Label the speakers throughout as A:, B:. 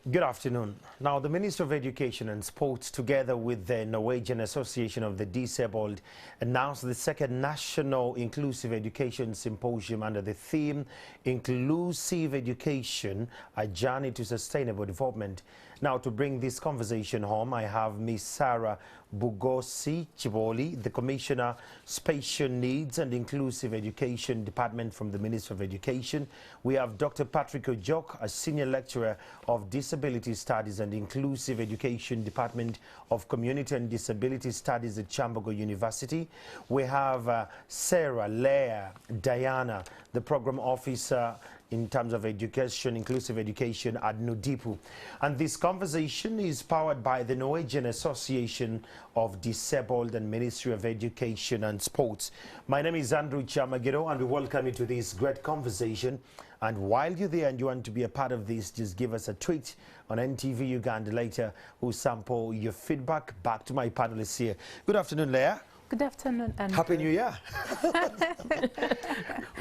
A: Good afternoon. Now, the Minister of Education and Sports, together with the Norwegian Association of the Disabled, announced the second National Inclusive Education Symposium under the theme Inclusive Education, a Journey to Sustainable Development. Now, to bring this conversation home, I have Ms. Sarah Bugosi Chiboli, the Commissioner, Special Needs and Inclusive Education Department from the Ministry of Education. We have Dr. Patrick Ojok, a Senior Lecturer of Disability Studies and Inclusive Education Department of Community and Disability Studies at Chambogo University. We have Sarah, Leah, Diana, the Program Officer in terms of education, inclusive education at NUDIPU. And this conversation is powered by the Norwegian Association of Disabled and Ministry of Education and Sports. My name is Andrew Chamagiro, and we welcome you to this great conversation. And while you're there and you want to be a part of this, just give us a tweet on NTV Uganda later. We'll sample your feedback back to my panelists here. Good afternoon, Leah.
B: Good afternoon, Andrew.
A: Happy New Year.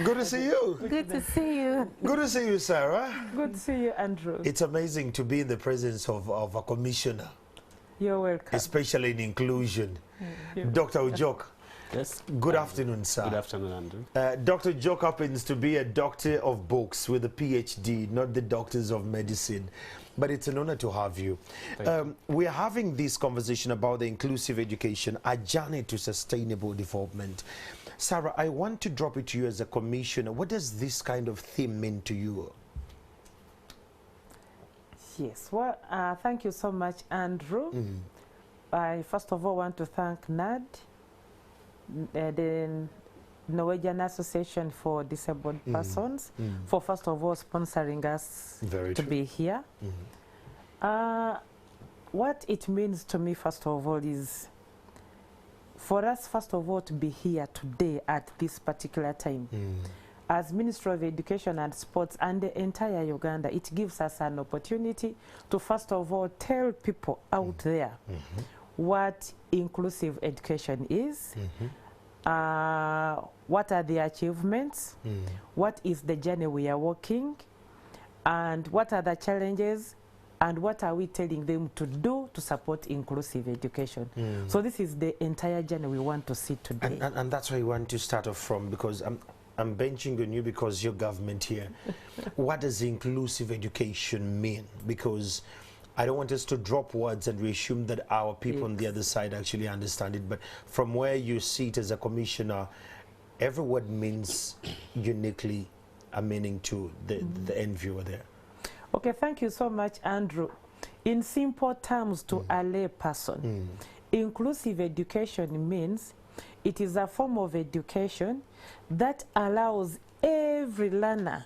A: Good to see you.
B: Good to see you.
A: Good to see you, Sarah.
C: Good to see you, Andrew.
A: It's amazing to be in the presence of a commissioner.
C: You're welcome.
A: Especially in inclusion. Dr. Ojok.
D: Yes.
A: Good afternoon, sir.
D: Good afternoon, Andrew.
A: Dr. Ojok happens to be a doctor of books with a PhD, not the doctors of medicine. But it's an honor to have you. We are having this conversation about the inclusive education, a journey to sustainable development. Sarah, I want to drop it to you as a commissioner. What does this kind of theme mean to you?
C: Yes, well, thank you so much, Andrew. I first of all want to thank NAD, the Norwegian Association for Disabled Persons, for first of all sponsoring us to be here. What it means to me, first of all, is for us, first of all, to be here today at this particular time. As Ministry of Education and Sports and the entire Uganda, it gives us an opportunity to first of all tell people out there what inclusive education is, what are the achievements, what is the journey we are walking, and what are the challenges, and what are we telling them to do to support inclusive education. So this is the entire journey we want to see today.
A: And that's where I want to start off from, because I'm benching on you because you're government here. What does inclusive education mean? Because I don't want us to drop words and we assume that our people on the other side actually understand it. But from where you sit as a commissioner, every word means uniquely a meaning to the end viewer there.
C: Okay, thank you so much, Andrew. In simple terms, to a lay person, inclusive education means it is a form of education that allows every learner,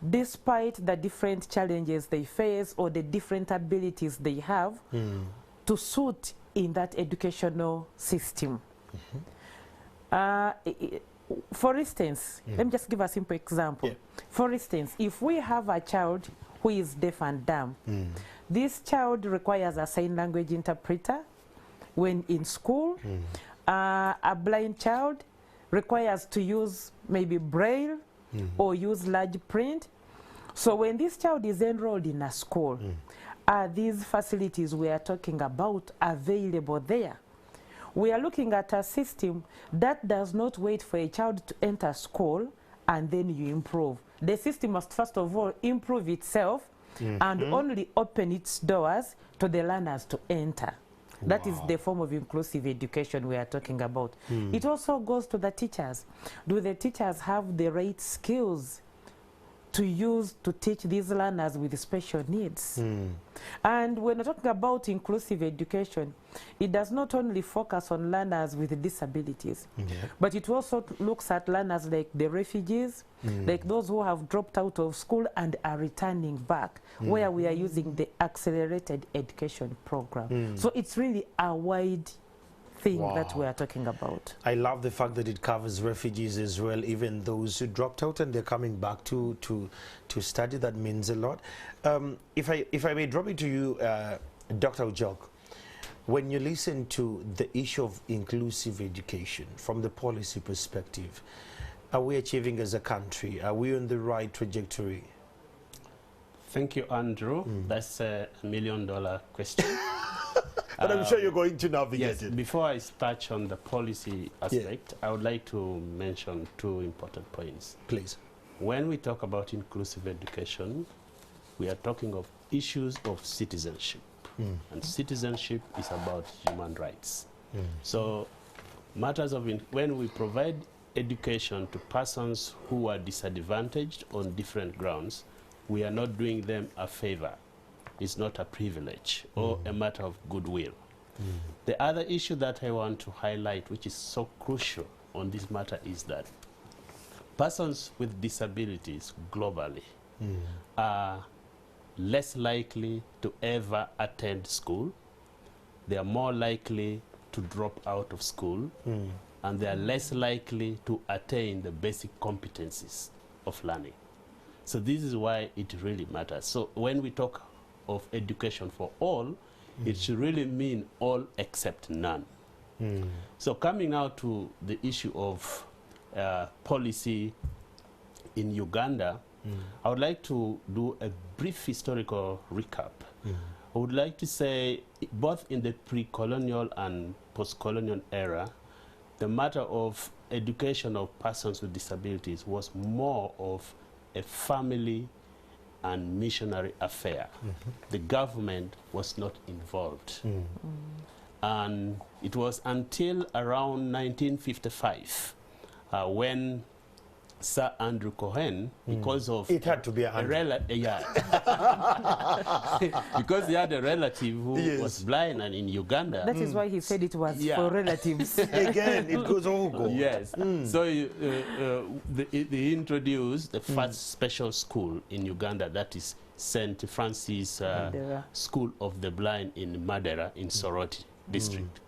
C: despite the different challenges they face or the different abilities they have, to suit in that educational system. For instance, let me just give a simple example. For instance, if we have a child who is deaf and dumb, this child requires a sign language interpreter when in school. A blind child requires to use maybe Braille or use large print. So when this child is enrolled in a school, are these facilities we are talking about available there? We are looking at a system that does not wait for a child to enter school and then you improve. The system must first of all improve itself and only open its doors to the learners to enter. That is the form of inclusive education we are talking about. It also goes to the teachers. Do the teachers have the right skills to use to teach these learners with special needs? And when we're talking about inclusive education, it does not only focus on learners with disabilities, but it also looks at learners like the refugees, like those who have dropped out of school and are returning back, where we are using the accelerated education program. So it's really a wide thing that we are talking about.
A: I love the fact that it covers refugees as well, even those who dropped out and they're coming back to study. That means a lot. If I may drop it to you, Dr. Ojok, when you listen to the issue of inclusive education from the policy perspective, are we achieving as a country? Are we on the right trajectory?
D: Thank you, Andrew. That's a $1 million question.
A: But I'm sure you're going to navigate
D: Yes,
A: it.
D: before I touch on the policy aspect, I would like to mention two important points.
A: Please.
D: When we talk about inclusive education, we are talking of issues of citizenship. And citizenship is about human rights. So matters of, when we provide education to persons who are disadvantaged on different grounds, we are not doing them a favor. It's not a privilege or a matter of goodwill. The other issue that I want to highlight, which is so crucial on this matter, is that persons with disabilities globally are less likely to ever attend school. They are more likely to drop out of school, and they are less likely to attain the basic competencies of learning. So this is why it really matters. So when we talk of education for all, it should really mean all except none. So coming now to the issue of policy in Uganda, I would like to do a brief historical recap. I would like to say, both in the pre-colonial and post-colonial era, the matter of education of persons with disabilities was more of a family and missionary affair. The government was not involved. And it was until around 1955 when Sir Andrew Cohen, because of
A: It had to be a
D: because he had a relative who was blind and in Uganda.
C: That is why he said it was for relatives.
A: Again, it goes all.
D: Yes. So they introduced the first special school in Uganda, that is St. Francis School of the Blind in Madera in Soroti district.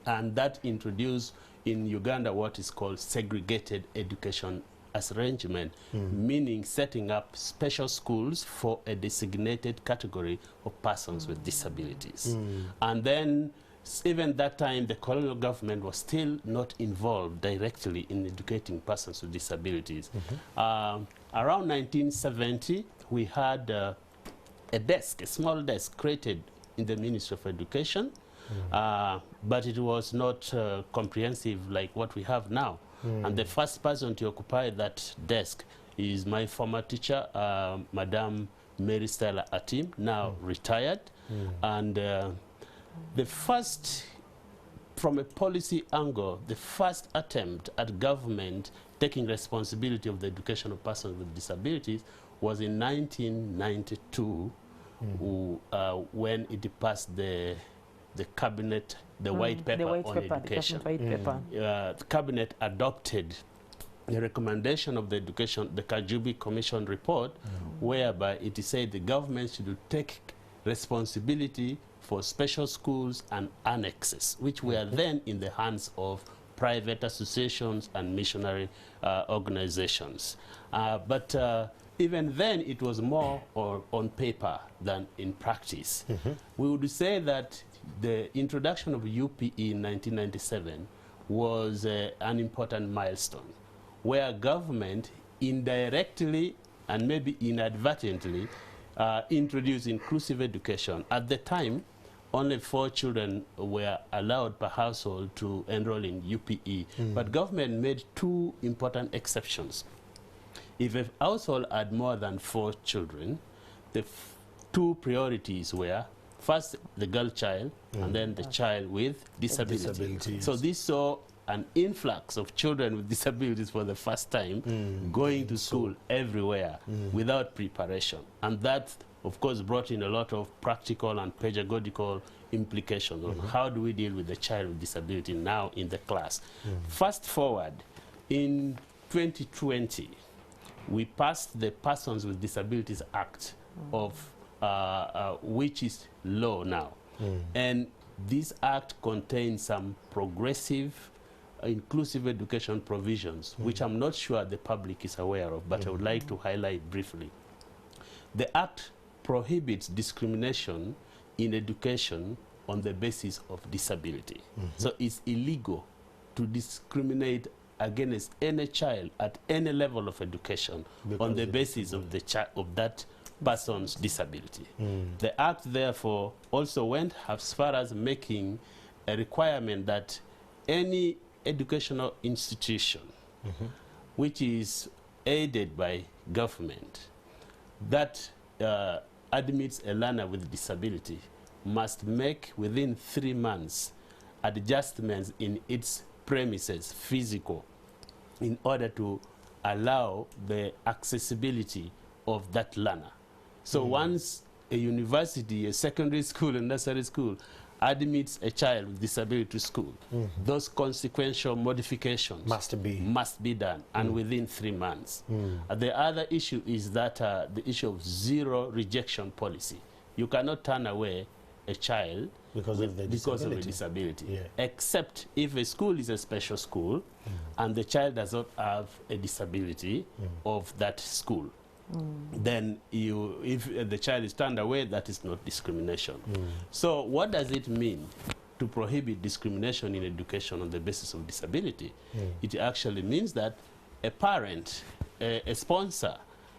D: And that introduced in Uganda what is called segregated education as arrangement, meaning setting up special schools for a designated category of persons with disabilities. And then even that time, the colonial government was still not involved directly in educating persons with disabilities. Around 1970, we had a desk, a small desk created in the Ministry of Education, but it was not comprehensive like what we have now. And the first person to occupy that desk is my former teacher, Madame Mary Stella Atim, now retired. And the first, from a policy angle, the first attempt at government taking responsibility of the education of persons with disabilities was in 1992, when it passed the cabinet, the white paper on education. The cabinet adopted the recommendation of the education, the Kajubi Commission report, whereby it is said the government should take responsibility for special schools and annexes, which were then in the hands of private associations and missionary organizations. But even then, it was more on paper than in practice. We would say that the introduction of UPE in 1997 was an important milestone, where government indirectly and maybe inadvertently introduced inclusive education. At the time, only 4 children were allowed per household to enroll in UPE, but government made 2 important exceptions. If a household had more than 4 children, the 2 priorities were, first, the girl child, and then the child with disability. So this saw an influx of children with disabilities for the first time going to school everywhere without preparation. And that, of course, brought in a lot of practical and pedagogical implications on how do we deal with the child with disability now in the class. Fast forward, in 2020, we passed the Persons with Disabilities Act, of which is law now. And this act contains some progressive, inclusive education provisions, which I'm not sure the public is aware of, but I would like to highlight briefly. The act prohibits discrimination in education on the basis of disability. So it's illegal to discriminate against any child at any level of education on the basis of the of that person's disability. The Act, therefore, also went as far as making a requirement that any educational institution which is aided by government that admits a learner with disability must make within 3 months adjustments in its premises, physical, in order to allow the accessibility of that learner. So once a university, a secondary school, a nursery school admits a child with disability to school, those consequential modifications must be done, and within 3 months. The other issue is that the issue of zero rejection policy. You cannot turn away a child because of a disability, except if a school is a special school and the child does not have a disability of that school. Then if the child is turned away, that is not discrimination. So what does it mean to prohibit discrimination in education on the basis of disability? It actually means that a parent, a sponsor,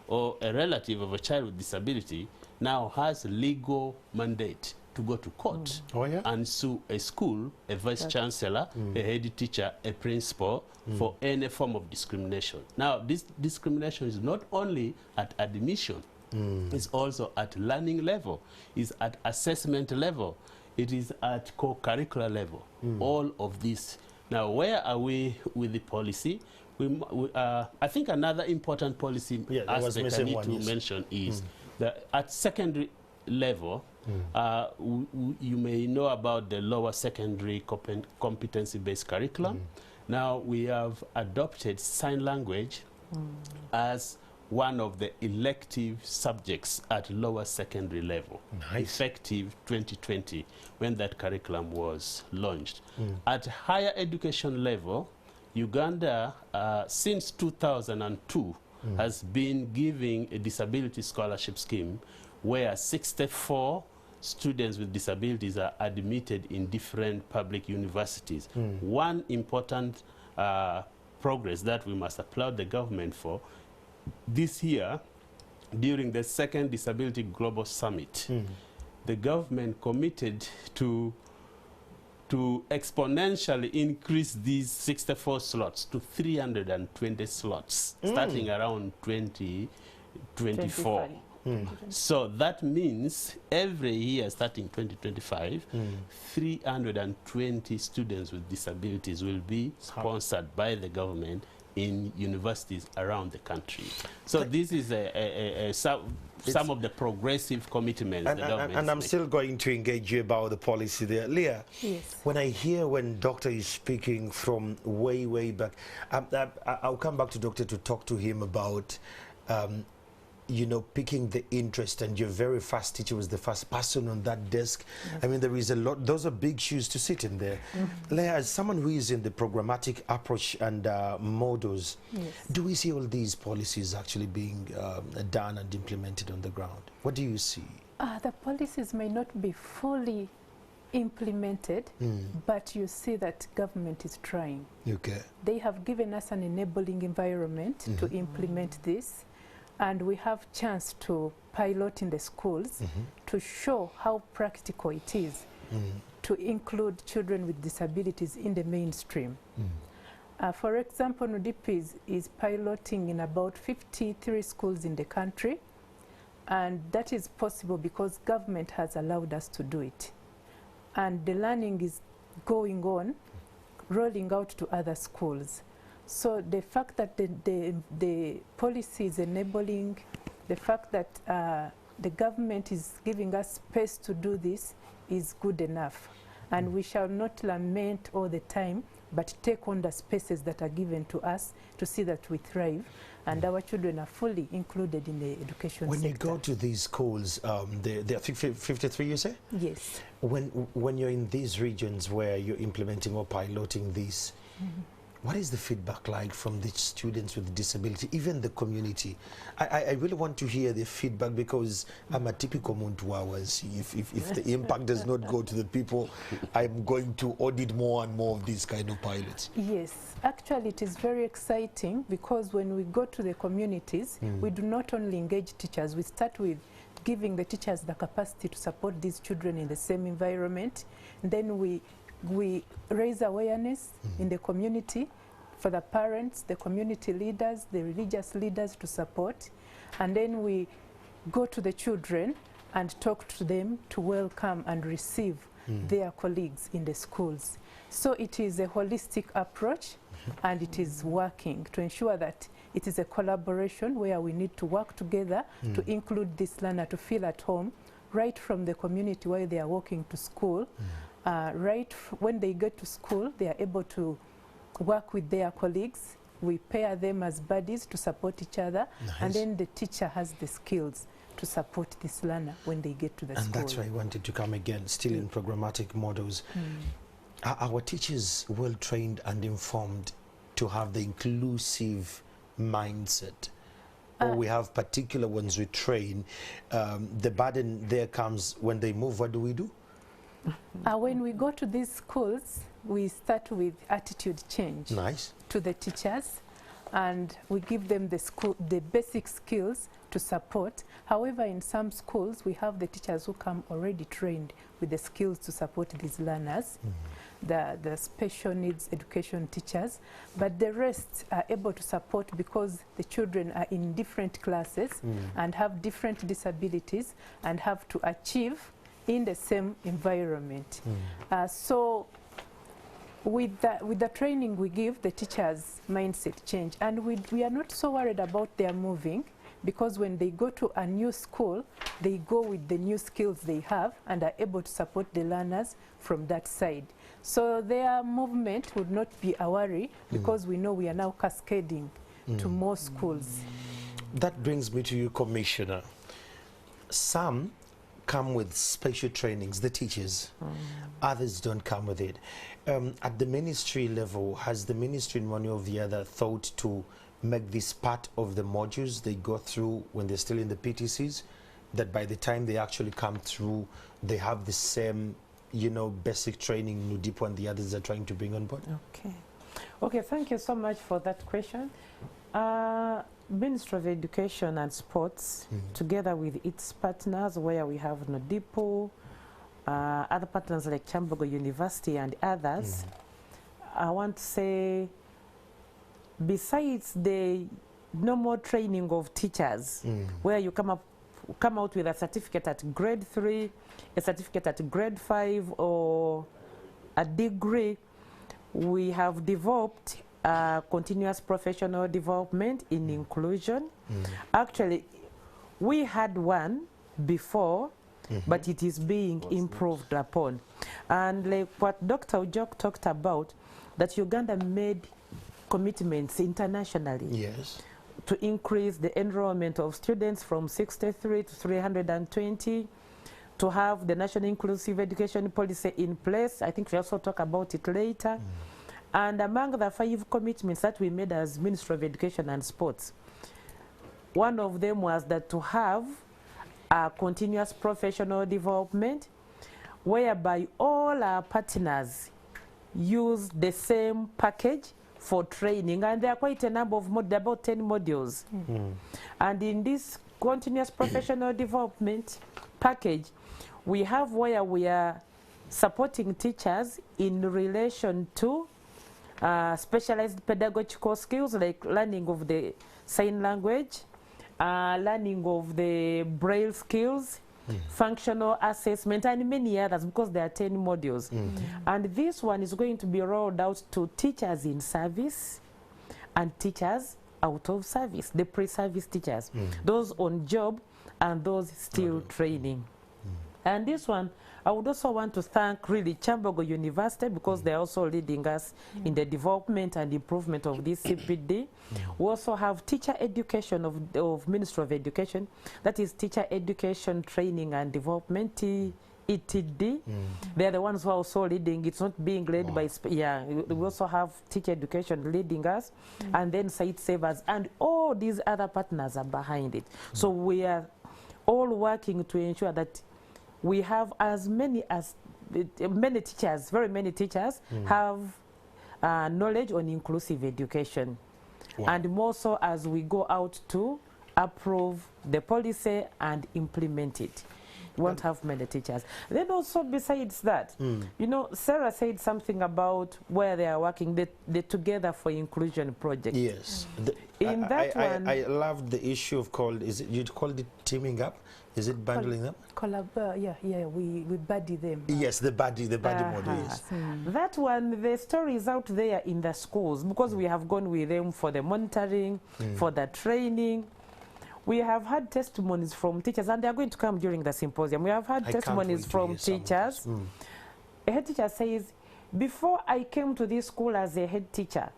D: or a relative of a child with disability now has a legal mandate to go to court and sue a school, a vice chancellor, a head teacher, a principal for any form of discrimination. Now, this discrimination is not only at admission, it's also at learning level, it's at assessment level, it is at co-curricular level, all of this. Now, where are we with the policy? I think another important policy aspect I need to mention is that at secondary level, you may know about the lower secondary competency-based curriculum. Now we have adopted sign language as one of the elective subjects at lower secondary level, effective 2020, when that curriculum was launched. At higher education level, Uganda, since 2002, has been giving a disability scholarship scheme where 64 students with disabilities are admitted in different public universities. One important progress that we must applaud the government for, this year, during the second Disability Global Summit, the government committed to exponentially increase these 64 slots to 320 slots, starting around 2024. So that means every year starting 2025, 320 students with disabilities will be sponsored by the government in universities around the country. So this is some of the progressive commitments the government
A: and I'm still going to engage you about the policy there. Leah, when I hear when Doctor is speaking from way back, I'll come back to Doctor to talk to him about you know, picking the interest, and your very first teacher was the first person on that desk. I mean, there is a lot, those are big shoes to sit in there. Leah, as someone who is in the programmatic approach and models, do we see all these policies actually being done and implemented on the ground? What do you see?
B: The policies may not be fully implemented, but you see that government is trying. They have given us an enabling environment to implement this. And we have chance to pilot in the schools to show how practical it is to include children with disabilities in the mainstream. For example, NUDIP is piloting in about 53 schools in the country, and that is possible because government has allowed us to do it. And the learning is going on, rolling out to other schools. So the fact that the policy is enabling, the fact that the government is giving us space to do this is good enough. And we shall not lament all the time, but take on the spaces that are given to us to see that we thrive and our children are fully included in the education
A: when
B: sector.
A: You go to these schools, there are 53, you say? Yes. When you're in these regions where you're implementing or piloting these, What is the feedback like from the students with disability, even the community? I really want to hear the feedback, because I'm a typical Muntu. If the impact does not go to the people, I'm going to audit more and more of these kind of pilots.
B: Yes, actually it is very exciting, because when we go to the communities, we do not only engage teachers, we start with giving the teachers the capacity to support these children in the same environment. And then we raise awareness in the community for the parents, the community leaders, the religious leaders to support. And then we go to the children and talk to them to welcome and receive their colleagues in the schools. So it is a holistic approach, and it is working to ensure that it is a collaboration where we need to work together to include this learner to feel at home, right from the community while they are walking to school. When they get to school, they are able to work with their colleagues. We pair them as buddies to support each other. Nice. And then the teacher has the skills to support this learner when they get to the school.
A: And that's why I wanted to come again, still in programmatic models. Are our teachers well trained and informed to have the inclusive mindset? Or we have particular ones we train, the burden there comes when they move, what do we do?
B: When we go to these schools, we start with attitude change.
A: Nice. To
B: the teachers, and we give them the basic skills to support. However, in some schools, we have the teachers who come already trained with the skills to support these learners, the special needs education teachers, but the rest are able to support because the children are in different classes and have different disabilities and have to achieve in the same environment. So with the training we give, the teachers' mindset change, and we are not so worried about their moving, because when they go to a new school, they go with the new skills they have and are able to support the learners from that side. So their movement would not be a worry, because we know we are now cascading to more schools.
A: That brings me to you, Commissioner. Some come with special trainings, the teachers. Others don't come with it. At the ministry level, has the ministry in one way or the other thought to make this part of the modules they go through when they're still in the PTCs, that by the time they actually come through, they have the same, you know, basic training Nudipo and the others are trying to bring on board?
C: Okay, thank you so much for that question. Ministry of Education and Sports, together with its partners, where we have Nodipo, other partners like Kyambogo University and others, I want to say, besides the normal training of teachers, where you come out with a certificate at grade 3, a certificate at grade 5, or a degree, we have developed continuous professional development in inclusion. Actually, we had one before, but it is being improved upon. And like what Dr. Ojok talked about, that Uganda made commitments internationally to increase the enrollment of students from 63 to 320, to have the National Inclusive Education Policy in place. I think we also talk about it later. And among the 5 commitments that we made as Ministry of Education and Sports, one of them was that to have a continuous professional development whereby all our partners use the same package for training, and there are quite a number of modules, about 10 modules. And in this continuous professional development package, we have where we are supporting teachers in relation to specialized pedagogical skills like learning of the sign language, learning of the braille skills, functional assessment, and many others, because there are 10 modules. And this one is going to be rolled out to teachers in service and teachers out of service, the pre-service teachers, those on job and those still training. And this one, I would also want to thank really Kyambogo University, because they're also leading us in the development and improvement of this CPD. We also have teacher education of Ministry of Education, that is teacher education training and development, ETD. They're the ones who are also leading. It's not being led by, we also have teacher education leading us, and then site savers, and all these other partners are behind it. So we are all working to ensure that we have as many teachers, very many teachers have knowledge on inclusive education. And more so as we go out to approve the policy and implement it. We won't have many teachers. Then also besides that, you know, Sarah said something about where they are working, the Together for Inclusion project.
A: Yes.
C: I
A: love the issue of you'd call it teaming up? Is it bundling them?
B: We buddy them.
A: Yes, the buddy model, yes.
C: That one, the story is out there in the schools because we have gone with them for the monitoring, for the training. We have had testimonies from teachers, and they are going to come during the symposium. We have had testimonies from teachers. A head teacher says, before I came to this school as a head teacher,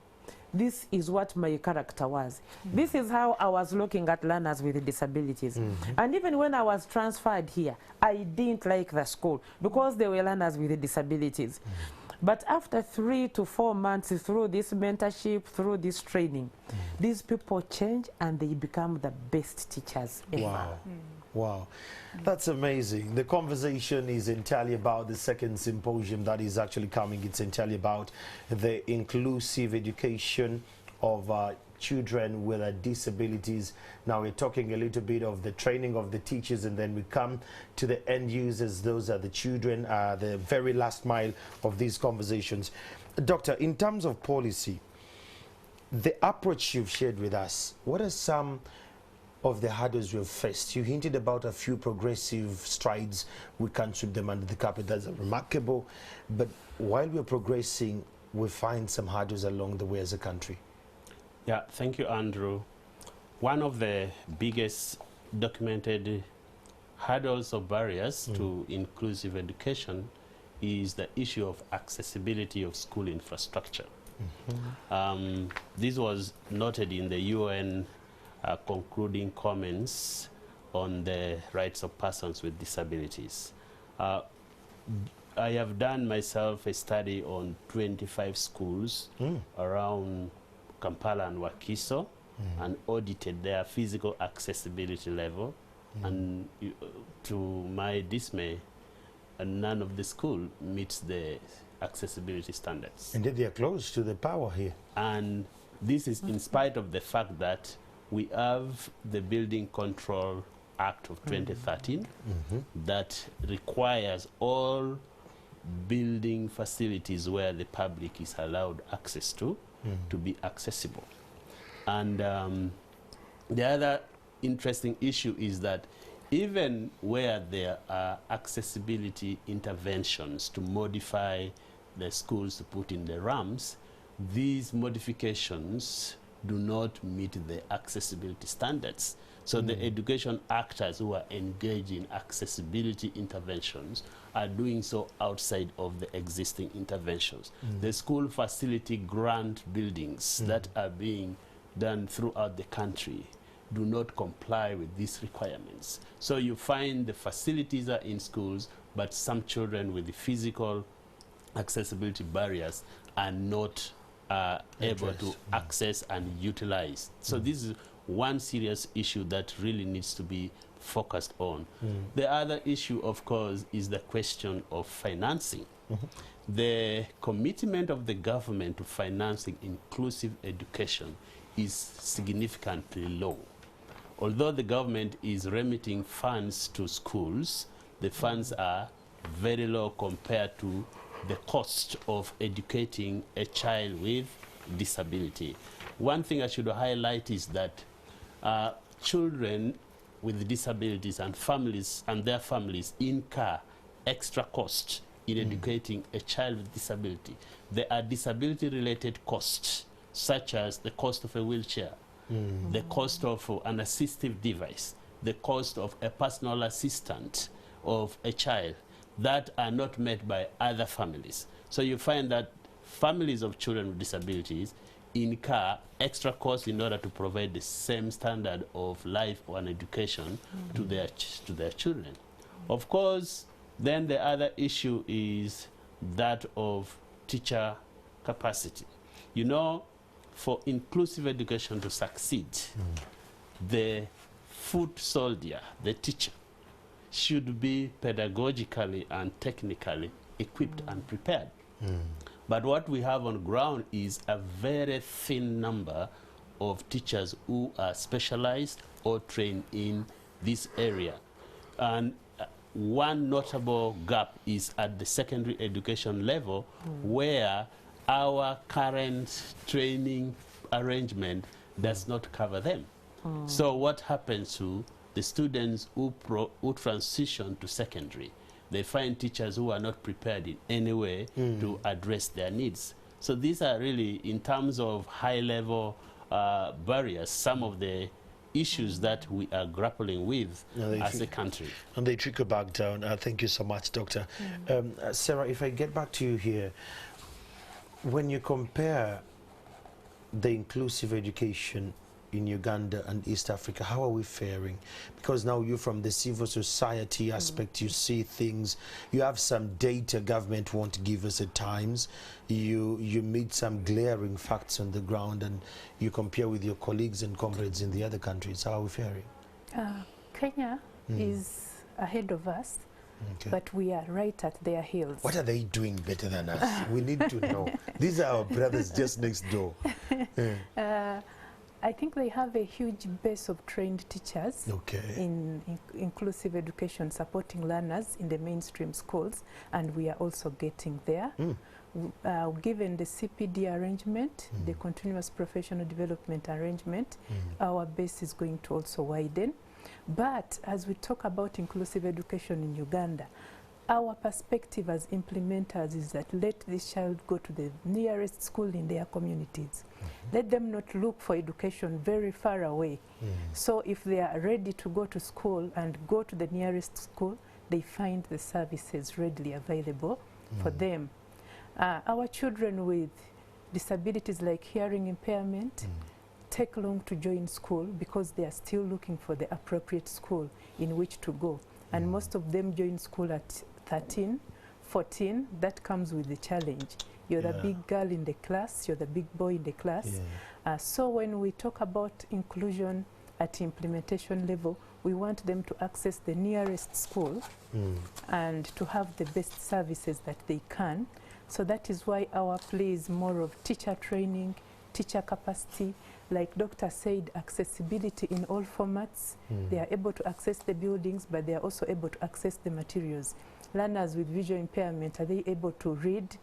C: this is what my character was. This is how I was looking at learners with disabilities. And even when I was transferred here, I didn't like the school because they were learners with disabilities. But after 3 to 4 months through this mentorship, through this training, these people change and they become the best teachers ever.
A: Wow. Wow. That's amazing. The conversation is entirely about the second symposium that is actually coming. It's entirely about the inclusive education of children with disabilities. Now we're talking a little bit of the training of the teachers, and then we come to the end users. Those are the children, the very last mile of these conversations. Doctor, in terms of policy, the approach you've shared with us, what are some of the hurdles you've faced? You hinted about a few progressive strides. We can't sweep them under the carpet. That's remarkable. But while we're progressing, we find some hurdles along the way as a country.
D: Yeah, thank you, Andrew. One of the biggest documented hurdles or barriers to inclusive education is the issue of accessibility of school infrastructure. This was noted in the UN concluding comments on the rights of persons with disabilities. I have done myself a study on 25 schools around Kampala and Wakiso and audited their physical accessibility level, and to my dismay, none of the school meets the accessibility standards.
A: And they are close to the power here.
D: And this is in spite of the fact that we have the Building Control Act of 2013 that requires all building facilities where the public is allowed access to be accessible. And the other interesting issue is that even where there are accessibility interventions to modify the schools to put in the ramps, these modifications do not meet the accessibility standards. So the education actors who are engaged in accessibility interventions are doing so outside of the existing interventions. The school facility grant buildings that are being done throughout the country do not comply with these requirements. So you find the facilities are in schools, but some children with the physical accessibility barriers are not able to access and utilize. So this is one serious issue that really needs to be focused on. The other issue, of course, is the question of financing. The commitment of the government to financing inclusive education is significantly low. Although the government is remitting funds to schools, the funds are very low compared to the cost of educating a child with disability. One thing I should highlight is that children with disabilities and families and their families incur extra costs in educating a child with disability. There are disability-related costs, such as the cost of a wheelchair, the cost of an assistive device, the cost of a personal assistant of a child, that are not met by other families. So you find that families of children with disabilities incur extra costs in order to provide the same standard of life or an education to their children. Of course, Then the other issue is that of teacher capacity. You know, for inclusive education to succeed, the foot soldier, the teacher, should be pedagogically and technically equipped and prepared. But what we have on ground is a very thin number of teachers who are specialized or trained in this area. And one notable gap is at the secondary education level, where our current training arrangement does not cover them. So what happens to the students who transition to secondary? They find teachers who are not prepared in any way to address their needs. So these are really, in terms of high-level barriers, some of the issues that we are grappling with as a country.
A: And they trickle back down. Thank you so much, Doctor. Sarah, if I get back to you here, when you compare the inclusive education in Uganda and East Africa, how are we faring? Because now you're from the civil society aspect, you see things, you have some data government won't give us at times, you meet some glaring facts on the ground, and you compare with your colleagues and comrades in the other countries. How are we faring?
B: Kenya is ahead of us, but we are right at their heels.
A: What are they doing better than us? We need to know. These are our brothers just next door.
B: I think they have a huge base of trained teachers in inclusive education, supporting learners in the mainstream schools, and we are also getting there. Given the CPD arrangement, the continuous professional development arrangement, our base is going to also widen. But as we talk about inclusive education in Uganda, our perspective as implementers is that let this child go to the nearest school in their communities. Let them not look for education very far away. So if they are ready to go to school and go to the nearest school, they find the services readily available for them. Our children with disabilities like hearing impairment take long to join school because they are still looking for the appropriate school in which to go. And most of them join school at 13, 14. That comes with the challenge. You're the big girl in the class, you're the big boy in the class. So when we talk about inclusion at implementation level, we want them to access the nearest school and to have the best services that they can. So that is why our play is more of teacher training, teacher capacity. Like Doctor said, accessibility in all formats. They are able to access the buildings, but they are also able to access the materials. Learners with visual impairment, are they able to read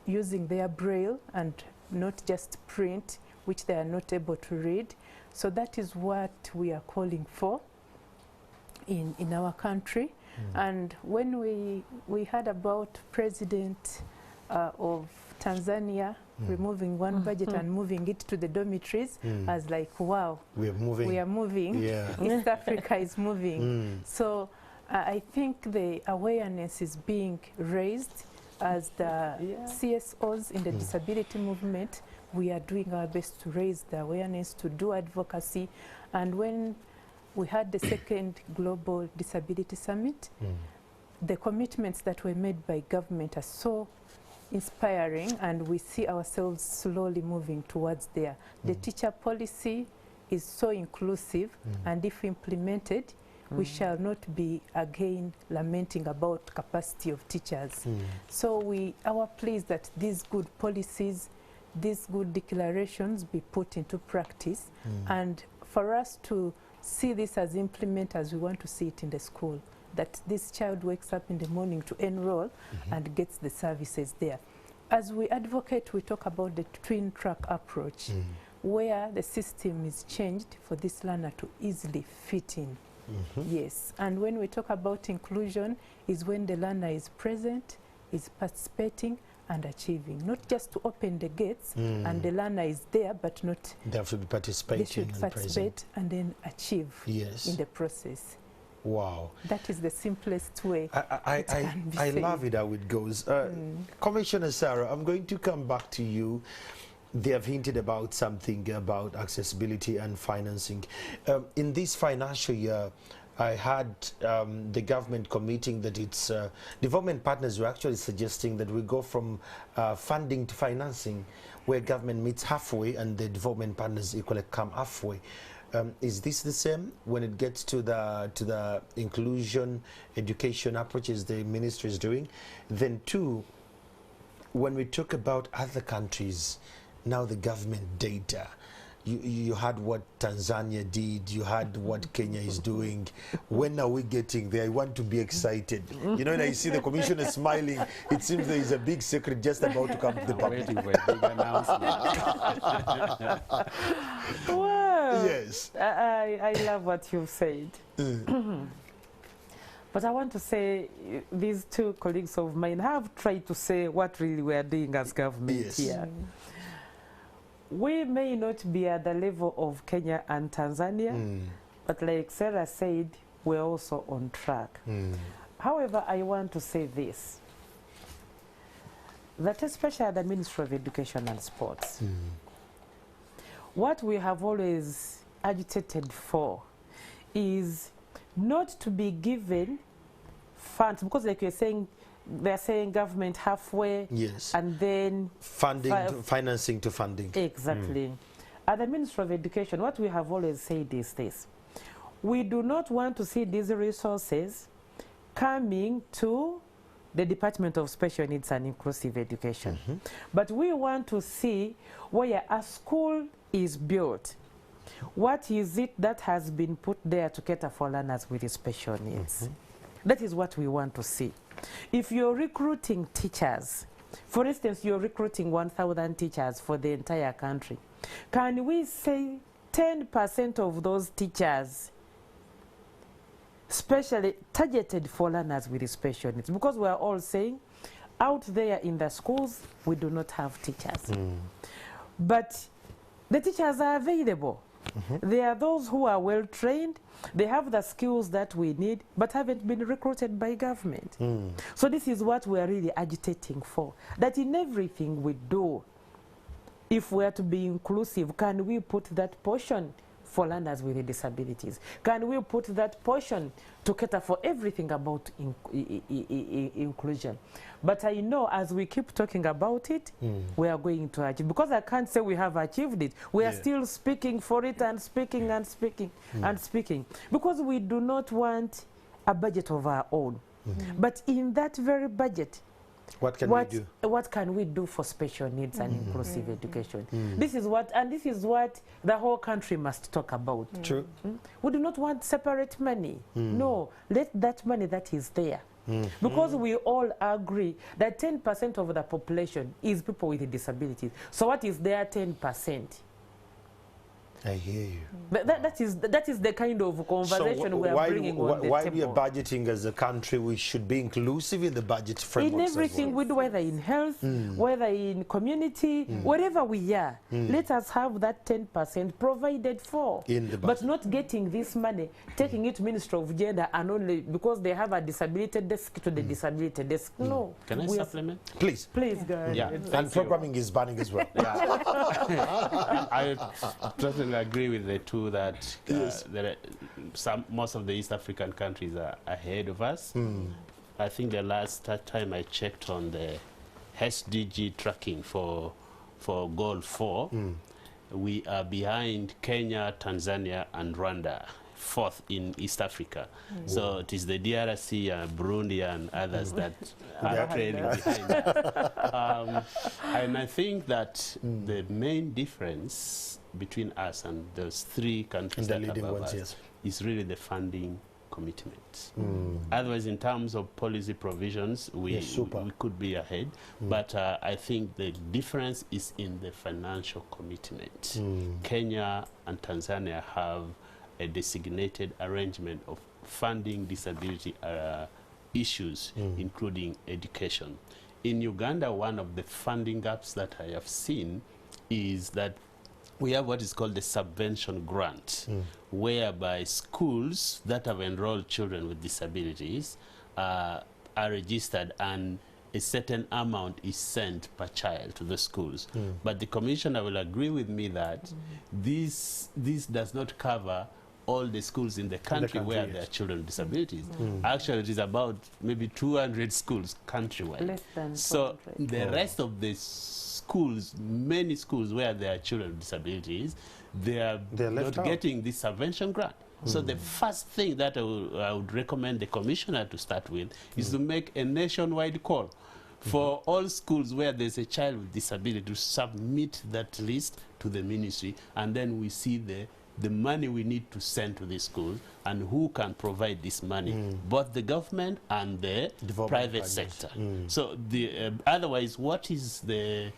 B: using their braille and not just print, which they are not able to read? So that is what we are calling for in our country. And when we heard about President of Tanzania removing one budget and moving it to the dormitories, I was like, wow, we are moving. East Africa is moving. So I think the awareness is being raised as the CSOs in the disability movement. We are doing our best to raise the awareness, to do advocacy. And when we had the second Global Disability Summit, the commitments that were made by government are so inspiring, and we see ourselves slowly moving towards there. The teacher policy is so inclusive, and if implemented, we shall not be again lamenting about capacity of teachers. So our plea is that these good policies, these good declarations be put into practice, and for us to see this as implementers, we want to see it in the school, that this child wakes up in the morning to enroll and gets the services there. As we advocate, we talk about the twin track approach, where the system is changed for this learner to easily fit in. Yes, and when we talk about inclusion, is when the learner is present, is participating and achieving, not just to open the gates and the learner is there, but not.
A: They have to be participating.
B: They should participate and then achieve in the process.
A: Wow.
B: That is the simplest way.
A: I love it how it goes. Commissioner Sarah, I'm going to come back to you. They have hinted about something about accessibility and financing. In this financial year, I had the government committing that its development partners were actually suggesting that we go from funding to financing, where government meets halfway and the development partners equally come halfway. Is this the same when it gets to the inclusion education approaches the ministry is doing? Then two, when we talk about other countries, now the government data, you had what Tanzania did, you had what Kenya is doing. When are we getting there? I want to be excited. You know, when I see the commissioner smiling, it seems there is a big secret just about to come to the public.
D: Waiting for a big announcement.
C: Well,
A: yes.
C: I love what you've said. But I want to say these two colleagues of mine have tried to say what really we are doing as government here. We may not be at the level of Kenya and Tanzania, but like Sarah said, we're also on track. However, I want to say this, that especially at the Ministry of Education and Sports, what we have always agitated for is not to be given funds, because like you're saying, they're saying government halfway, and then
A: financing to funding.
C: Exactly. At the Ministry of Education, what we have always said is this: we do not want to see these resources coming to the Department of Special Needs and Inclusive Education, but we want to see where a school is built. What is it that has been put there to cater for learners with special needs? That is what we want to see. If you're recruiting teachers, for instance, you're recruiting 1,000 teachers for the entire country, can we say 10% of those teachers specially targeted for learners with special needs? Because we're all saying out there in the schools, we do not have teachers. But the teachers are available. There are those who are well trained, they have the skills that we need, but haven't been recruited by government. So this is what we are really agitating for, that in everything we do, if we are to be inclusive, can we put that portion for learners with disabilities? Can we put that portion to cater for everything about inclusion? But I know as we keep talking about it, we are going to achieve, because I can't say we have achieved it. We are still speaking for it and speaking and speaking and speaking, because we do not want a budget of our own. But in that very budget, what can we do for special needs and inclusive education? This is what the whole country must talk about.
A: True.
C: We do not want separate money. No, let that money that is there. Because we all agree that 10% of the population is people with disabilities. So what is their 10%?
A: I hear you.
C: But that is the kind of conversation
A: so
C: we are bringing on the table.
A: While we are budgeting as a country, we should be inclusive in the budget framework.
C: In everything we do, whether in health, whether in community, wherever we are, let us have that 10% provided for.
A: In the budget.
C: But not getting this money, taking it to Ministry of Gender, and only because they have a disability desk to the disability desk. No.
D: Can I supplement?
A: Please.
C: Please, go ahead.
D: Yeah.
A: And programming is burning as well.
D: I totally agree with the two that most of the East African countries are ahead of us. I think the last time I checked on the SDG tracking for Goal 4, we are behind Kenya, Tanzania, and Rwanda, fourth in East Africa. So it is the DRC, Burundi, and others that are trailing behind. And I think that the main difference between us and those three countries that are above us is really the funding commitment. Otherwise, in terms of policy provisions, we could be ahead. But I think the difference is in the financial commitment. Kenya and Tanzania have a designated arrangement of funding disability issues, including education. In Uganda, one of the funding gaps that I have seen is that we have what is called the subvention grant, whereby schools that have enrolled children with disabilities are registered, and a certain amount is sent per child to the schools. But the commissioner will agree with me that this does not cover all the schools in the country, where there are children with disabilities. Actually, it is about maybe 200 schools countrywide.
C: Less than
D: so the rest of the schools, many schools where there are children with disabilities, they're not getting this subvention grant. So the first thing that I would recommend the commissioner to start with is to make a nationwide call for all schools where there's a child with disability to submit that list to the ministry, and then we see the money we need to send to these schools and who can provide this money, both the government and the private sector. So otherwise, what is the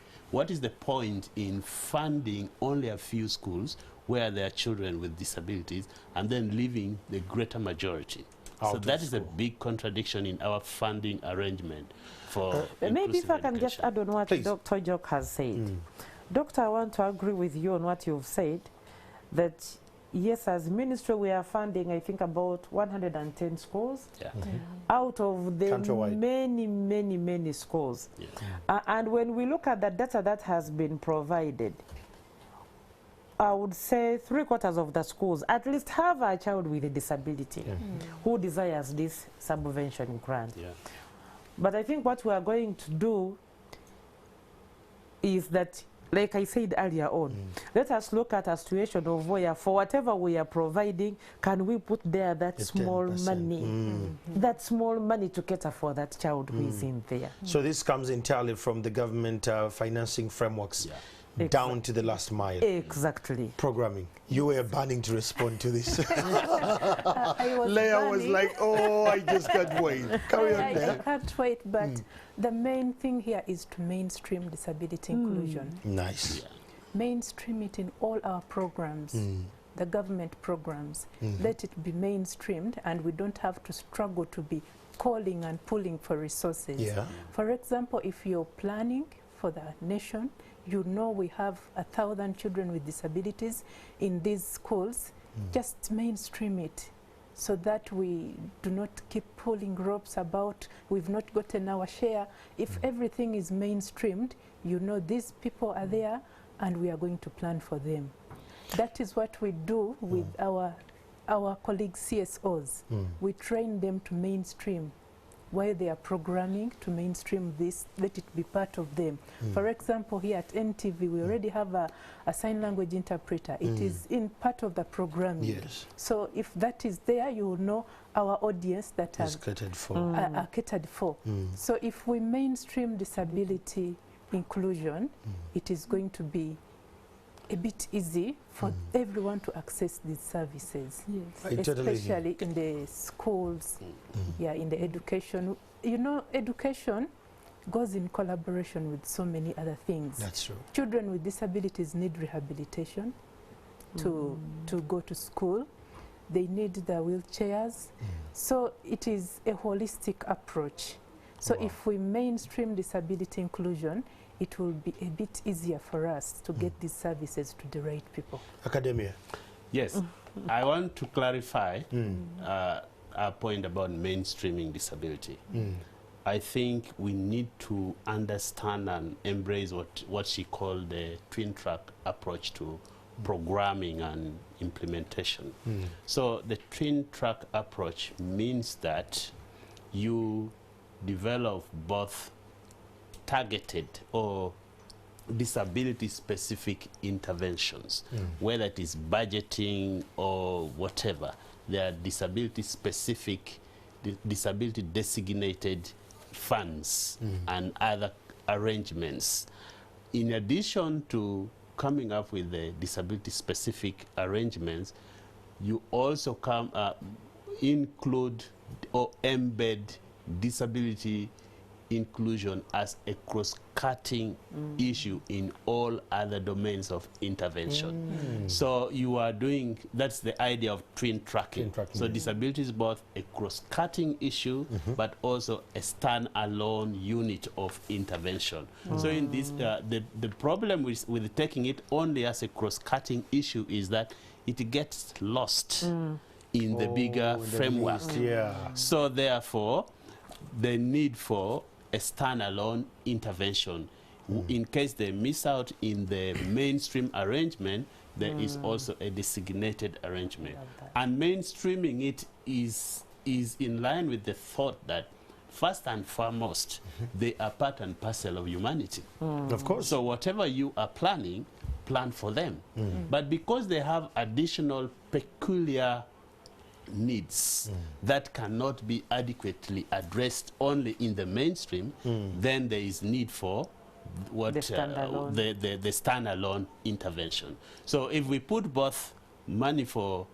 D: point in funding only a few schools where there are children with disabilities and then leaving the greater majority? So that is a big contradiction in our funding arrangement for
C: maybe if I can
D: education.
C: just add on what Dr. Jock has said. Doctor, I want to agree with you on what you've said, that yes, as ministry we are funding, I think, about 110 schools out of the many schools. And when we look at the data that has been provided, I would say 3/4 of the schools at least have a child with a disability who desires this subvention grant. But I think what we are going to do is that, like I said earlier on, let us look at a situation of where, for whatever we are providing, can we put there that small money, that small money to cater for that child who is in there.
A: So this comes entirely from the government financing frameworks. Down to the last mile.
C: Exactly.
A: Programming. You were burning to respond to this.
B: Leah
A: was like, oh, I just can't wait. Carry on there.
B: I can't wait, but the main thing here is to mainstream disability inclusion.
A: Nice.
B: Mainstream it in all our programs, the government programs. Let it be mainstreamed, and we don't have to struggle to be calling and pulling for resources. For example, if you're planning for the nation, you know we have 1,000 children with disabilities in these schools, just mainstream it so that we do not keep pulling ropes about we've not gotten our share. If everything is mainstreamed, you know these people are there and we are going to plan for them. That is what we do with our colleagues CSOs. We train them to mainstream. While they are programming to mainstream this, let it be part of them. For example, here at NTV, we already have a sign language interpreter. It is in part of the programming. So if that is there, you will know our audience that are catered for. So if we mainstream disability inclusion, it is going to be a bit easy for everyone to access these services, especially in the schools, in the education. You know, education goes in collaboration with so many other things.
A: That's true.
B: Children with disabilities need rehabilitation to go to school. They need the wheelchairs. So it is a holistic approach. So if we mainstream disability inclusion, it will be a bit easier for us to get these services to the right people.
A: Academia.
D: Yes, I want to clarify a point about mainstreaming disability. I think we need to understand and embrace what she called the twin-track approach to programming and implementation. So the twin-track approach means that you develop both targeted or disability-specific interventions, whether it is budgeting or whatever. There are disability-specific, disability-designated funds and other arrangements. In addition to coming up with the disability-specific arrangements, you also include or embed disability inclusion as a cross-cutting issue in all other domains of intervention. So you are doing, that's the idea of twin tracking. So disability is both a cross-cutting issue, but also a stand-alone unit of intervention. So in this, the problem with taking it only as a cross-cutting issue is that it gets lost in the bigger framework. So therefore, the need for a stand-alone intervention. In case they miss out in the mainstream arrangement, there is also a designated arrangement. And mainstreaming it is in line with the thought that first and foremost, they are part and parcel of humanity.
A: Of course.
D: So whatever you are planning, plan for them. But because they have additional peculiar needs that cannot be adequately addressed only in the mainstream, then there is need for what the standalone intervention. So if we put both money for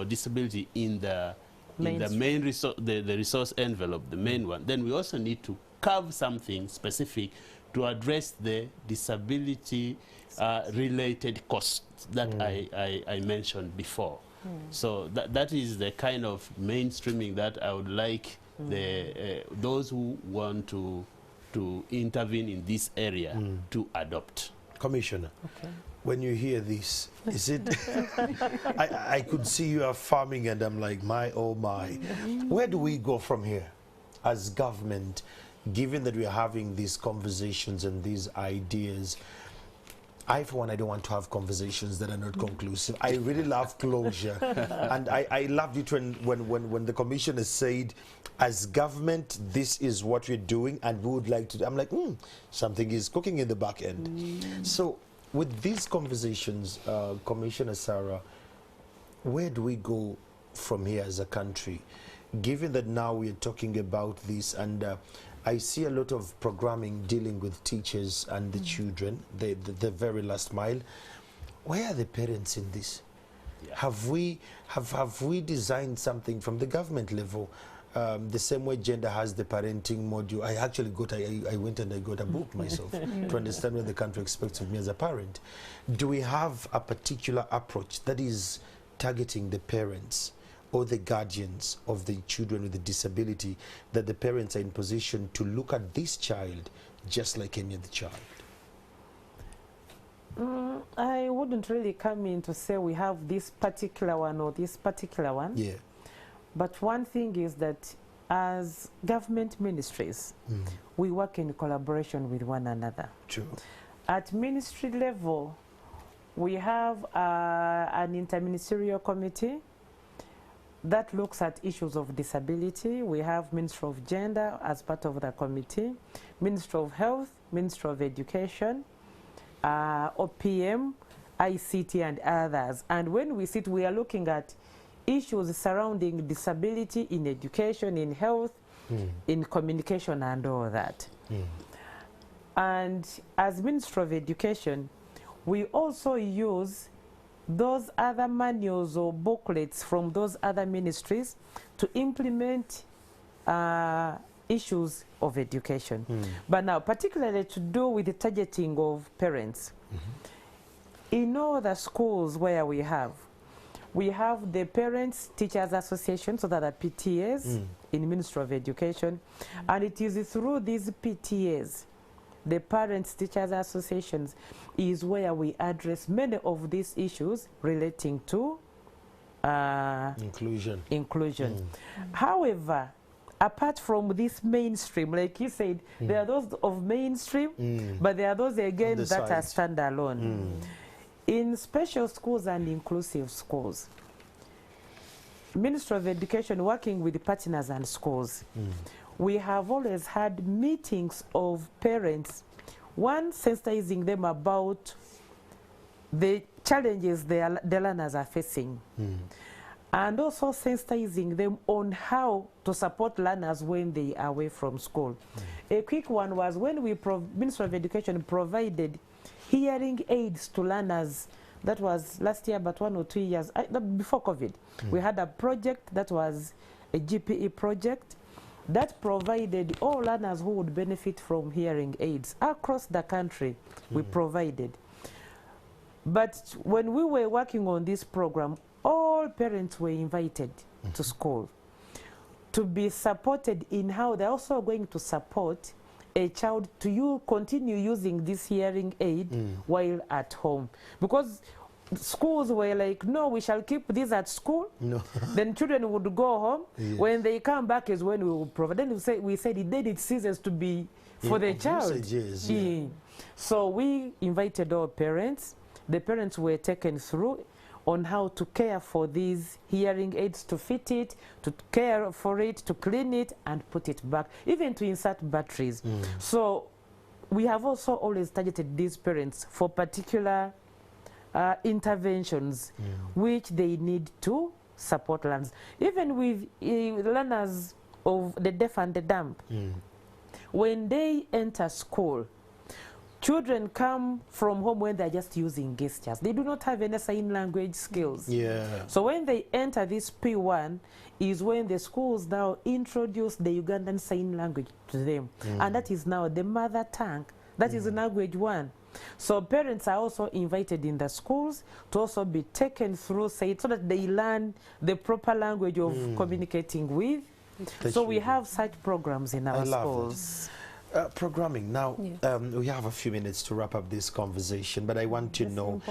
D: disability in the main resource, the resource envelope, the main one, then we also need to carve something specific to address the disability related costs that I mentioned before. So that is the kind of mainstreaming that I would like those who want to intervene in this area to adopt.
A: Commissioner, when you hear this, is it I could see you are farming and I'm like, my oh my, where do we go from here as government, given that we are having these conversations and these ideas? I, for one, I don't want to have conversations that are not conclusive. I really love closure. And I loved it when the commissioner said, as government, this is what we're doing and we would like to do. I'm like, something is cooking in the back end. So with these conversations, Commissioner Sarah, where do we go from here as a country? Given that now we're talking about this, and I see a lot of programming dealing with teachers and the children, the very last mile. Where are the parents in this? Yeah. Have we designed something from the government level? The same way gender has the parenting module. I actually I went and I got a book myself to understand what the country expects of me as a parent. Do we have a particular approach that is targeting the parents or the guardians of the children with a disability, that the parents are in position to look at this child just like any other child?
C: I wouldn't really come in to say we have this particular one or this particular one.
A: Yeah.
C: But one thing is that as government ministries, we work in collaboration with one another.
A: True.
C: At ministry level, we have an interministerial committee that looks at issues of disability. We have Ministry of Gender as part of the committee, Ministry of Health, Ministry of Education, OPM, ICT and others. And when we sit, we are looking at issues surrounding disability in education, in health, in communication and all that. And as Ministry of Education, we also use those other manuals or booklets from those other ministries to implement issues of education. But now, particularly to do with the targeting of parents, in all the schools where we have the Parents Teachers Association, so that are PTAs in Ministry of Education, and it is through these PTAs, the Parents Teachers Associations, is where we address many of these issues relating to inclusion. However, apart from this mainstream, like you said, there are those of mainstream, but there are those again that are standalone. In special schools and inclusive schools, Ministry of Education working with partners and schools, we have always had meetings of parents, one, sensitizing them about the challenges the learners are facing, and also sensitizing them on how to support learners when they are away from school. A quick one was when Ministry of Education provided hearing aids to learners. That was last year, but 1 or 2 years before COVID. We had a project that was a GPE project that provided all learners who would benefit from hearing aids across the country. We provided. But when we were working on this program, all parents were invited to school to be supported in how they're also going to support a child to continue using this hearing aid while at home. Because schools were like, no, we shall keep this at school. No. Then children would go home. Yes. When they come back is when we will provide. Then we said it ceases to be for the child. So we invited all parents. the parents were taken through on how to care for these hearing aids, to fit it, to care for it, to clean it, and put it back, even to insert batteries. So we have also always targeted these parents for particular interventions which they need to support learners. Even with learners of the deaf and the dumb, when they enter school, children come from home when they're just using gestures. They do not have any sign language skills. So when they enter this P1 is when the schools now introduce the Ugandan Sign Language to them. And that is now the mother tongue. That is language 1. So parents are also invited in the schools to also be taken through SAID so that they learn the proper language of communicating with. So we have such programs in our schools.
A: Programming. Now, we have a few minutes to wrap up this conversation, but I want to know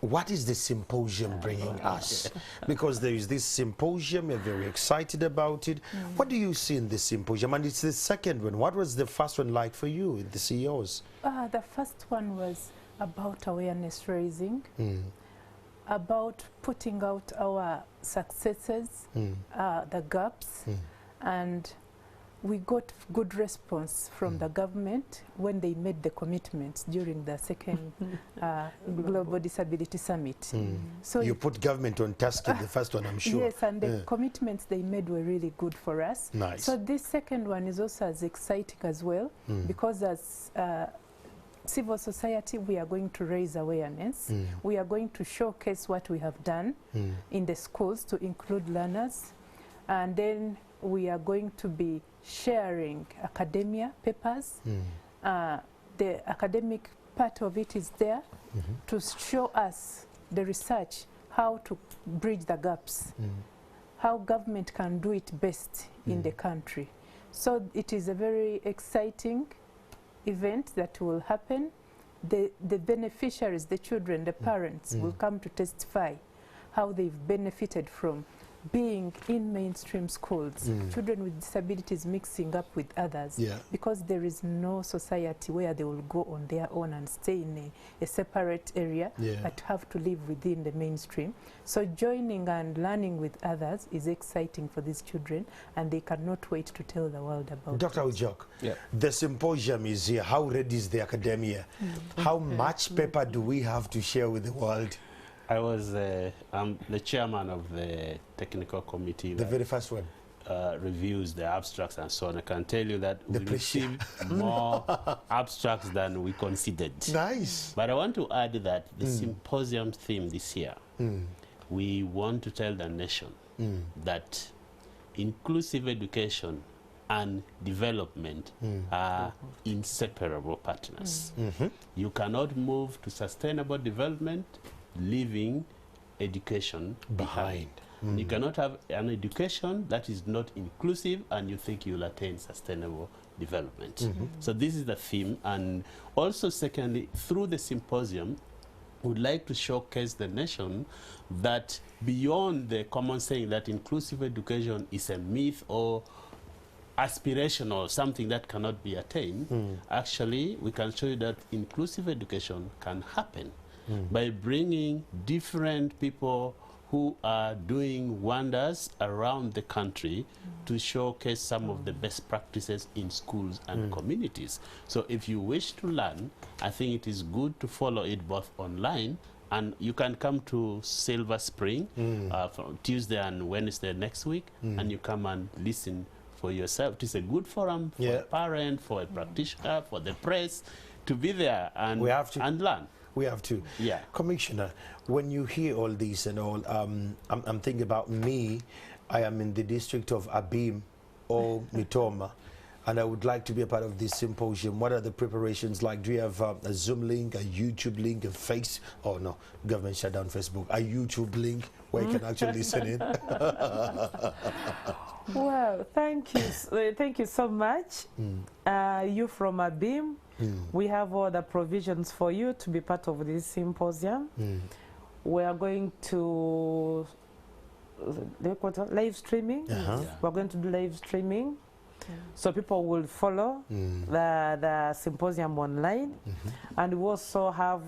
A: what is the symposium bringing us? Because there is this symposium, we're very excited about it. What do you see in this symposium? And it's the second one. What was the first one like for you, the CEOs?
B: The first one was about awareness raising, about putting out our successes, the gaps, and we got good response from the government when they made the commitments during the second Global Disability Summit.
A: So you put government on task in the first one, I'm sure.
B: Yes, and the commitments they made were really good for us.
A: Nice.
B: So this second one is also as exciting as well, because as civil society, we are going to raise awareness. We are going to showcase what we have done in the schools to include learners. And then we are going to be sharing academia papers. The academic part of it is there to show us the research, how to bridge the gaps, how government can do it best in the country. So it is a very exciting event that will happen. The beneficiaries, the children, the parents will come to testify how they've benefited from being in mainstream schools, children with disabilities mixing up with others, because there is no society where they will go on their own and stay in a separate area, but have to live within the mainstream. So joining and learning with others is exciting for these children, and they cannot wait to tell the world about
A: Dr. Ujok, the symposium is here. How ready is the academia? How much paper do we have to share with the world?
D: I was I'm the chairman of the technical committee.
A: The very first one.
D: Reviews the abstracts and so on. I can tell you that we received more abstracts than we considered.
A: Nice.
D: But I want to add that the symposium theme this year, we want to tell the nation that inclusive education and development are inseparable partners. You cannot move to sustainable development leaving education behind. You cannot have an education that is not inclusive and you think you'll attain sustainable development. So this is the theme. And also secondly, through the symposium, we would like to showcase the nation that beyond the common saying that inclusive education is a myth or aspirational, something that cannot be attained, actually we can show you that inclusive education can happen by bringing different people who are doing wonders around the country to showcase some of the best practices in schools and communities. So if you wish to learn, I think it is good to follow it both online, and you can come to Silver Spring from Tuesday and Wednesday next week, and you come and listen for yourself. It is a good forum for a parent, for a practitioner, for the press, to be there and, and learn.
A: We have to. Commissioner, when you hear all this and all, I'm thinking about me. I am in the district of Abim or Mitoma, and I would like to be a part of this symposium. What are the preparations like? Do you have a Zoom link, a YouTube link, a Face? Oh no, government shut down Facebook. A YouTube link where you can actually listen in.
C: Well, thank you so much. You from Abim. We have all the provisions for you to be part of this symposium. We are going to live streaming. We're going to do live streaming. So people will follow the symposium online. And we also have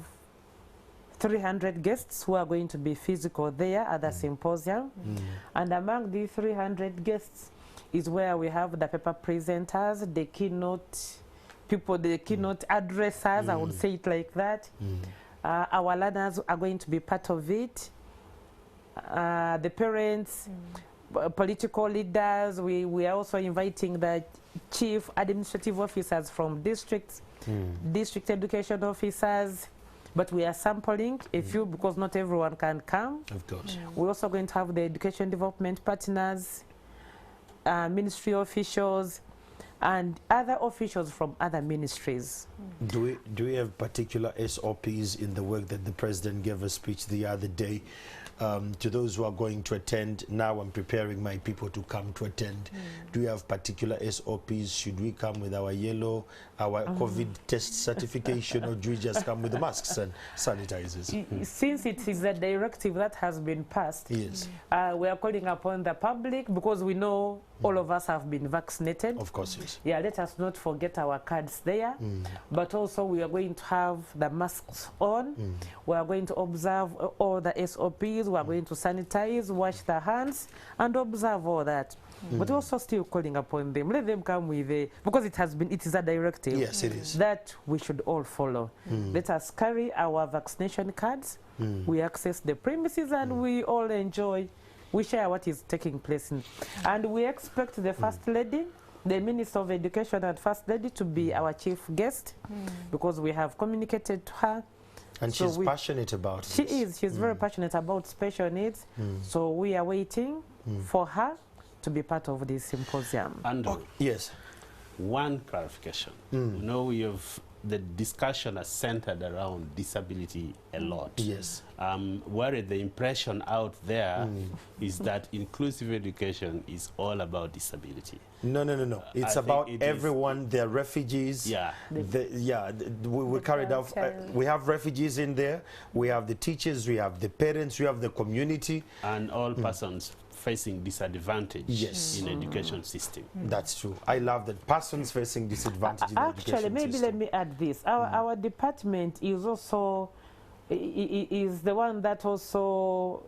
C: 300 guests who are going to be physical there at the symposium. And among these 300 guests is where we have the paper presenters, the keynote people, the keynote addressers, I would say it like that. Our learners are going to be part of it. The parents, political leaders, we are also inviting the chief administrative officers from districts, district education officers, but we are sampling a few because not everyone can come.
A: Of course.
C: We're also going to have the education development partners, ministry officials, and other officials from other ministries.
A: Do we have particular SOPs in the work that the president gave a speech the other day? To those who are going to attend, now I'm preparing my people to come to attend. Do we have particular SOPs? Should we come with our yellow, our COVID test certification, or do we just come with the masks and sanitizers?
C: Since it is a directive that has been passed,
A: Yes.
C: we are calling upon the public, because we know all of us have been vaccinated.
A: Of course, yes.
C: Yeah, let us not forget our cards there. But also we are going to have the masks on. We are going to observe all the SOPs. We are going to sanitize, wash the hands, and observe all that. But also still calling upon them. Let them come with a, because it is a directive.
A: Yes, it is.
C: That we should all follow. Let us carry our vaccination cards. We access the premises and we all enjoy. We share what is taking place. And we expect the First Lady, the Minister of Education and First Lady, to be our chief guest, because we have communicated to her.
A: And so she's passionate about
C: She
A: this.
C: is. She's very passionate about special needs. So we are waiting for her to be part of this symposium.
D: Andrew,
A: Yes.
D: one clarification. You know, the discussion has centered around disability a lot.
A: Yes.
D: Where the impression out there is that inclusive education is all about disability.
A: No. It's about everyone. They're refugees.
D: Yeah.
A: We carried out. We have refugees in there. We have the teachers. We have the parents. We have the community.
D: And all persons facing disadvantage
A: Yes.
D: in education system.
A: That's true. I love that. Persons facing disadvantage in the education
C: Actually, maybe
A: system.
C: let me add this. Our department is also is the one that also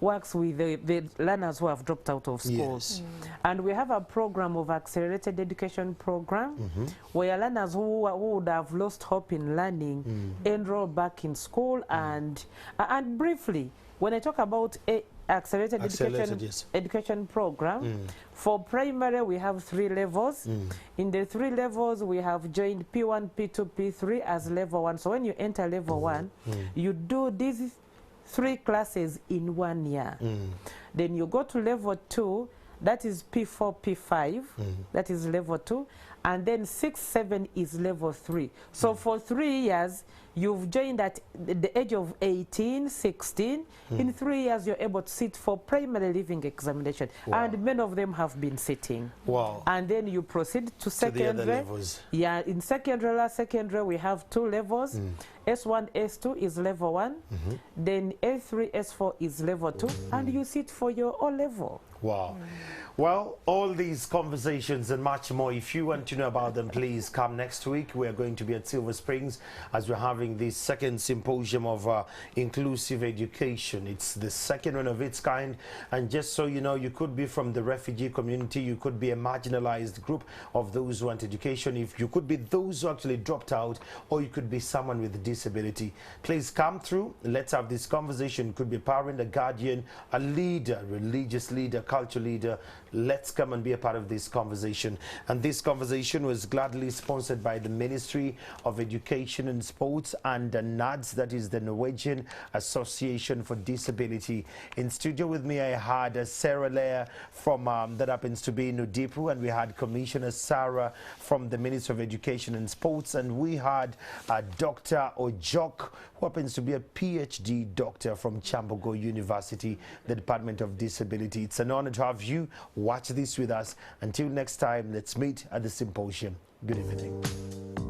C: works with the learners who have dropped out of schools.
A: Yes.
C: And we have a program of accelerated education program where learners who would have lost hope in learning enroll back in school. And briefly, when I talk about accelerated education program, for primary we have 3 levels. In the 3 levels we have joined P1, P2, P3 as level 1. So when you enter level 1, you do these 3 classes in 1 year. Then you go to level 2, that is P4, P5, that is level 2, and then 6, 7 is level 3. So for 3 years, you've joined at the age of 18, 16. In 3 years, you're able to sit for primary living examination. Wow. And many of them have been sitting.
A: Wow.
C: And then you proceed to secondary.
A: To the other levels.
C: Yeah, in secondary, we have 2 levels. S1, S2 is level 1. Then A3, S4 is level 2. And you sit for your O level.
A: Wow. Well, all these conversations and much more, if you want to know about them, please come next week. We are going to be at Silver Springs as we're having the 2nd symposium of inclusive education. It's the 2nd one of its kind. And just so you know, you could be from the refugee community, you could be a marginalized group of those who want education. If you could be those who actually dropped out, or you could be someone with a disability. Please come through. Let's have this conversation. It could be a parent, a guardian, a leader, religious leader, cultural leader. Let's come and be a part of this conversation. And this conversation was gladly sponsored by the Ministry of Education and Sports and the NADS, that is the Norwegian Association for Disability. In studio with me, I had Sarah Leah from, that happens to be in Udipu, and we had Commissioner Sarah from the Ministry of Education and Sports, and we had Dr. Ojok, who happens to be a PhD doctor from Chambogo University, the Department of Disability. It's an honor to have you watch this with us. Until next time, let's meet at the symposium. Good evening.